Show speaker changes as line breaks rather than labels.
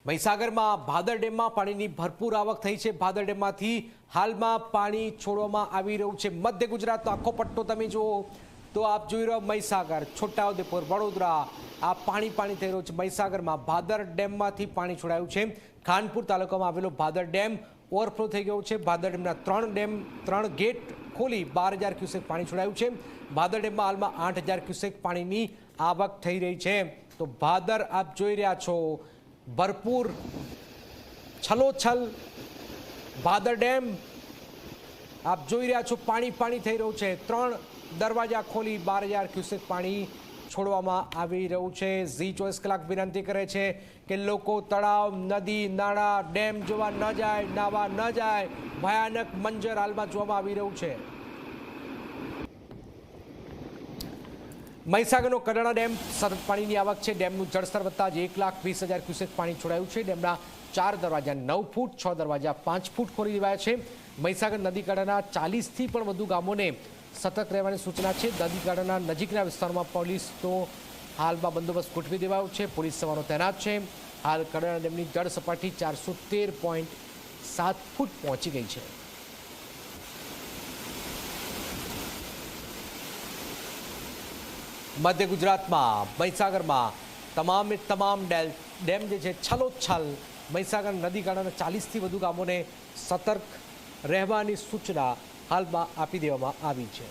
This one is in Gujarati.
મહીસાગરમાં ભાદર ડેમમાં પાણીની ભરપૂર આવક થઈ છે। ભાદર ડેમમાંથી હાલમાં પાણી છોડવામાં આવી રહ્યું છે। મધ્ય ગુજરાતનો આખો પટ્ટો તમે જુઓ તો આપ જોઈ રહ્યો મહીસાગર, છોટાઉદેપુર, વડોદરા આ પાણી થઈ રહ્યું છે। મહીસાગરમાં ભાદર ડેમમાંથી પાણી છોડાયું છે। ખાનપુર તાલુકામાં આવેલો ભાદર ડેમ ઓવરફ્લો થઈ ગયો છે। ભાદર ડેમના ત્રણ ગેટ ખોલી 12,000 ક્યુસેક પાણી છોડાયું છે। ભાદર ડેમમાં હાલમાં 8,000 ક્યુસેક પાણીની આવક થઈ રહી છે। તો ભાદર આપ જોઈ રહ્યા છો ભરપૂર છલોછલ ભાદર ડેમ આપ જોઈ રહ્યા છો પાણી થઈ રહ્યું છે। 3 દરવાજા ખોલી 12,000 ક્યુસેક પાણી છોડવામાં આવી રહ્યું છે। ઝી 24 કલાક વિનંતી કરે છે કે લોકો તળાવ, નદી, નાળા, ડેમ જોવા ન જાય, નાવા ન જાય। ભયાનક મંજર હાલમાં જોવામાં આવી રહ્યું છે। મહીસાગરનો કડાણા ડેમ સતત પાણીની આવક છે। ડેમનું જળસ્તર વધતા જ 1,20,000 ક્યુસેક પાણી છોડાયું છે। ડેમના 4 દરવાજા 9 ફૂટ, 6 દરવાજા 5 ફૂટ ખોલી દેવાયા છે। મહીસાગર નદી કાંઠાના 40થી પણ વધુ ગામોને સતર્ક રહેવાની સૂચના છે। નદી કાંઠાના નજીકના વિસ્તારોમાં પોલીસનો હાલમાં બંદોબસ્ત ગોઠવી દેવાયો છે। પોલીસ જવાનો તૈનાત છે। હાલ કડાણા ડેમની જળ સપાટી 413.7 ફૂટ પહોંચી ગઈ છે। મધ્ય ગુજરાતમાં મહીસાગરમાં તમામ ડેમ જે છે છલોછલ। મહીસાગર નદી કાંઠાના 40થી વધુ ગામોને સતર્ક રહેવાની સૂચના હાલમાં આપી દેવામાં આવી છે।